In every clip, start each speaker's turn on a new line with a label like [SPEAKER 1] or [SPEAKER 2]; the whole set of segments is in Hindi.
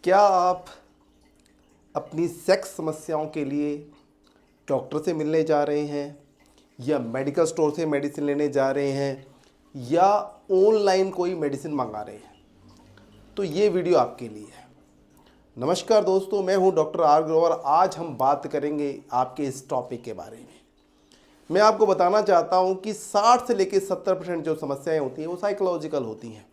[SPEAKER 1] क्या आप अपनी सेक्स समस्याओं के लिए डॉक्टर से मिलने जा रहे हैं या मेडिकल स्टोर से मेडिसिन लेने जा रहे हैं या ऑनलाइन कोई मेडिसिन मंगा रहे हैं? तो ये वीडियो आपके लिए है। नमस्कार दोस्तों, मैं हूं डॉक्टर आर ग्रोवर। आज हम बात करेंगे आपके इस टॉपिक के बारे में। मैं आपको बताना चाहता हूं कि 60 से लेकर 70% जो समस्याएं होती हैं वो साइकोलॉजिकल होती हैं।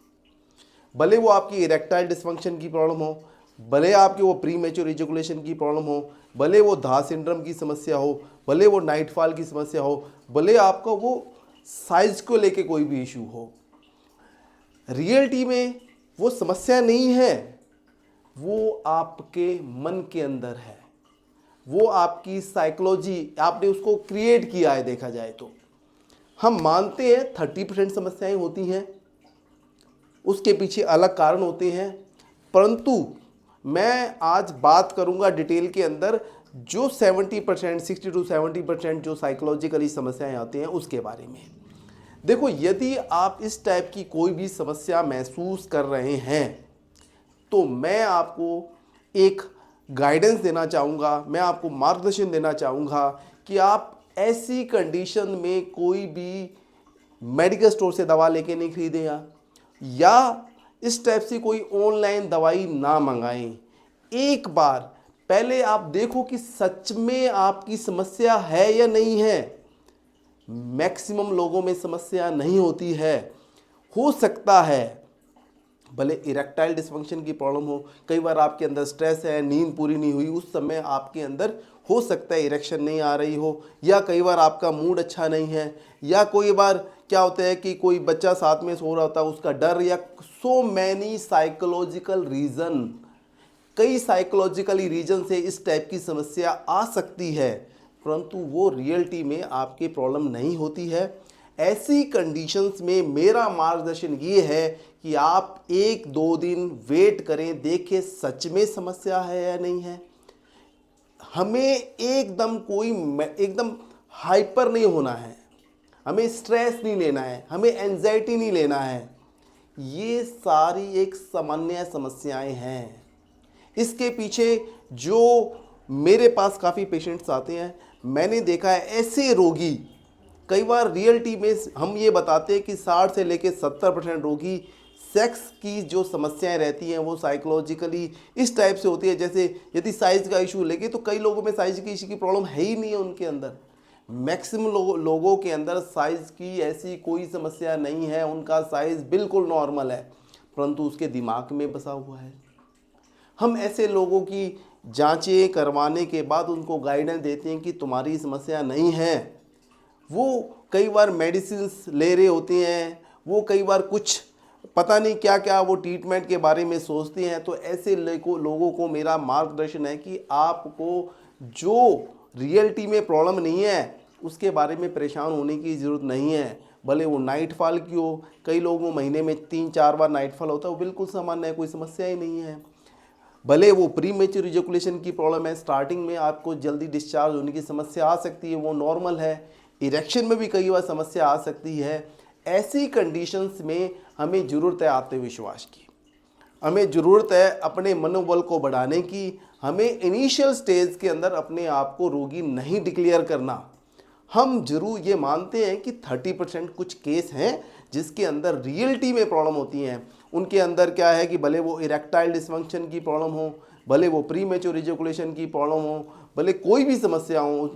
[SPEAKER 1] भले वो आपकी इरेक्टाइल डिसफंक्शन की प्रॉब्लम हो, भले आपके वो प्री मैच्योर इजैकुलेशन की प्रॉब्लम हो, भले वो धा सिंड्रोम की समस्या हो, भले वो नाइटफॉल की समस्या हो, भले आपका वो साइज को लेके कोई भी इशू हो, रियलिटी में वो समस्या नहीं है, वो आपके मन के अंदर है। वो आपकी साइकोलॉजी, आपने उसको क्रिएट किया है। देखा जाए तो हम मानते हैं 30% समस्याएं होती हैं, उसके पीछे अलग कारण होते हैं, परंतु मैं आज बात करूंगा डिटेल के अंदर जो 70%, 60 to 70% जो साइकोलॉजिकली समस्याएं आती हैं उसके बारे में। देखो, यदि आप इस टाइप की कोई भी समस्या महसूस कर रहे हैं तो मैं आपको एक गाइडेंस देना चाहूँगा, मैं आपको मार्गदर्शन देना चाहूँगा कि आप ऐसी कंडीशन में कोई भी मेडिकल स्टोर से दवा लेके नहीं खरीदें या इस टाइप से कोई ऑनलाइन दवाई ना मंगाएं। एक बार पहले आप देखो कि सच में आपकी समस्या है या नहीं है। मैक्सिमम लोगों में समस्या नहीं होती है। हो सकता है भले इरेक्टाइल डिसफंक्शन की प्रॉब्लम हो, कई बार आपके अंदर स्ट्रेस है, नींद पूरी नहीं हुई, उस समय आपके अंदर हो सकता है इरेक्शन नहीं आ रही हो, या कई बार आपका मूड अच्छा नहीं है, या कोई बार क्या होता है कि कोई बच्चा साथ में सो रहा होता है उसका डर, या सो मैनी साइकोलॉजिकल रीज़न, कई साइकोलॉजिकली रीजन से इस टाइप की समस्या आ सकती है, परंतु वो रियलिटी में आपकी प्रॉब्लम नहीं होती है। ऐसी कंडीशंस में मेरा मार्गदर्शन ये है कि आप 1-2 दिन वेट करें, देखें सच में समस्या है या नहीं है। हमें एकदम हाइपर नहीं होना है, हमें स्ट्रेस नहीं लेना है, हमें एंजाइटी नहीं लेना है। ये सारी एक सामान्य समस्याएं हैं। इसके पीछे जो मेरे पास काफ़ी पेशेंट्स आते हैं, मैंने देखा है ऐसे रोगी, कई बार रियलिटी में हम ये बताते हैं कि 60 से लेकर 70% रोगी सेक्स की जो समस्याएं रहती हैं वो साइकोलॉजिकली इस टाइप से होती है। जैसे यदि साइज़ का इशू लेके तो कई लोगों में साइज़ की इशू की प्रॉब्लम है ही नहीं है उनके अंदर। मैक्सिमम लोगों के अंदर साइज़ की ऐसी कोई समस्या नहीं है, उनका साइज़ बिल्कुल नॉर्मल है, परंतु उसके दिमाग में बसा हुआ है। हम ऐसे लोगों की जांचें करवाने के बाद उनको गाइडेंस देते हैं कि तुम्हारी समस्या नहीं है। वो कई बार मेडिसिन ले रहे होते हैं, वो कई बार कुछ पता नहीं क्या क्या वो ट्रीटमेंट के बारे में सोचते हैं। तो ऐसे लोगों को मेरा मार्गदर्शन है कि आपको जो रियलिटी में प्रॉब्लम नहीं है उसके बारे में परेशान होने की ज़रूरत नहीं है। भले वो नाइटफॉल की हो, कई लोगों महीने में 3-4 बार नाइटफॉल होता है, वो बिल्कुल सामान्य है, कोई समस्या ही नहीं है। भले वो प्री मैच्योर इजैकुलेशन की प्रॉब्लम है, स्टार्टिंग में आपको जल्दी डिस्चार्ज होने की समस्या आ सकती है, वो नॉर्मल है। इरेक्शन में भी कई बार समस्या आ सकती है। ऐसी कंडीशंस में हमें ज़रूरत है आत्मविश्वास की, हमें ज़रूरत है अपने मनोबल को बढ़ाने की। हमें इनिशियल स्टेज के अंदर अपने आप को रोगी नहीं डिक्लेयर करना। हम जरूर ये मानते हैं कि 30% कुछ केस हैं जिसके अंदर रियलिटी में प्रॉब्लम होती हैं। उनके अंदर क्या है कि भले वो इरेक्टाइल डिसफंक्शन की प्रॉब्लम हो, भले वो प्री मैच्योर इजैकुलेशन की प्रॉब्लम हो, भले कोई भी समस्या हो,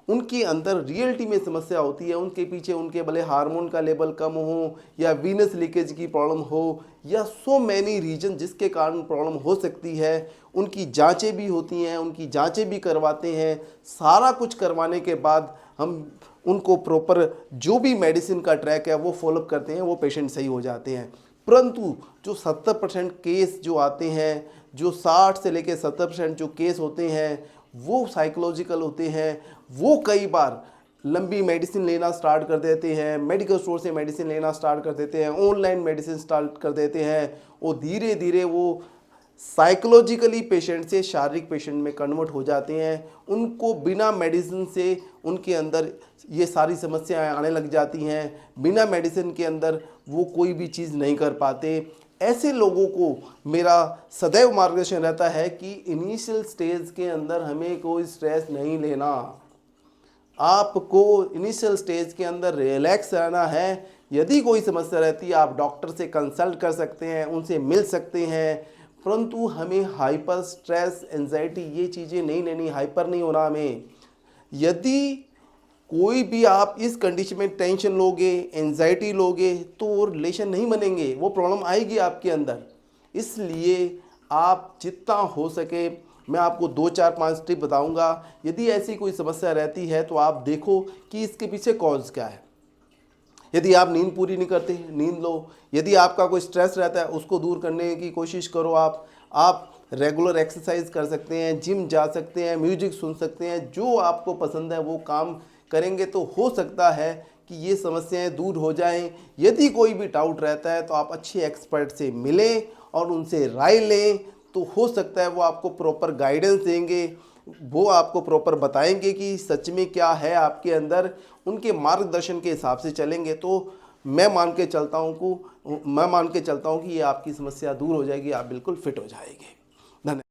[SPEAKER 1] उनके अंदर रियलिटी में समस्या होती है। उनके पीछे उनके भले हार्मोन का लेवल कम हो, या वीनस लीकेज की प्रॉब्लम हो, या सो मैनी रीजन जिसके कारण प्रॉब्लम हो सकती है। उनकी जांचें भी होती हैं, उनकी जांचें भी करवाते हैं। सारा कुछ करवाने के बाद हम उनको प्रॉपर जो भी मेडिसिन का ट्रैक है वो फॉलोअप करते हैं, वो पेशेंट सही हो जाते हैं। परंतु जो 70% केस जो आते हैं, जो 60 से लेकर 70% जो केस होते हैं वो साइकोलॉजिकल होते हैं। वो कई बार लंबी मेडिसिन लेना स्टार्ट कर देते हैं, मेडिकल स्टोर से मेडिसिन लेना स्टार्ट कर देते हैं, ऑनलाइन मेडिसिन स्टार्ट कर देते हैं, और धीरे धीरे वो साइकोलॉजिकली पेशेंट से शारीरिक पेशेंट में कन्वर्ट हो जाते हैं। उनको बिना मेडिसिन से उनके अंदर ये सारी समस्याएं आने लग जाती हैं। बिना मेडिसिन के अंदर वो कोई भी चीज़ नहीं कर पाते। ऐसे लोगों को मेरा सदैव मार्गदर्शन रहता है कि इनिशियल स्टेज के अंदर हमें कोई स्ट्रेस नहीं लेना। आपको इनिशियल स्टेज के अंदर रिलैक्स रहना है। यदि कोई समस्या रहती है आप डॉक्टर से कंसल्ट कर सकते हैं, उनसे मिल सकते हैं, परंतु हमें हाइपर स्ट्रेस एंजाइटी ये चीज़ें नहीं लेनी, हाइपर नहीं होना हमें। यदि कोई भी आप इस कंडीशन में टेंशन लोगे, एंजाइटी लोगे, तो वो रिलेशन नहीं बनेंगे, वो प्रॉब्लम आएगी आपके अंदर। इसलिए आप जितना हो सके, मैं आपको 2 4 5 टिप बताऊंगा। यदि ऐसी कोई समस्या रहती है तो आप देखो कि इसके पीछे कॉज क्या है। यदि आप नींद पूरी नहीं करते, नींद लो। यदि आपका कोई स्ट्रेस रहता है उसको दूर करने की कोशिश करो। आप रेगुलर एक्सरसाइज कर सकते हैं, जिम जा सकते हैं, म्यूजिक सुन सकते हैं, जो आपको पसंद है वो काम करेंगे तो हो सकता है कि ये समस्याएं दूर हो जाएं। यदि कोई भी डाउट रहता है तो आप अच्छे एक्सपर्ट से मिलें और उनसे राय लें, तो हो सकता है वो आपको प्रॉपर गाइडेंस देंगे, वो आपको प्रॉपर बताएंगे कि सच में क्या है आपके अंदर। उनके मार्गदर्शन के हिसाब से चलेंगे तो मैं मान के चलता हूँ कि ये आपकी समस्या दूर हो जाएगी, आप बिल्कुल फिट हो जाएंगे। धन्यवाद।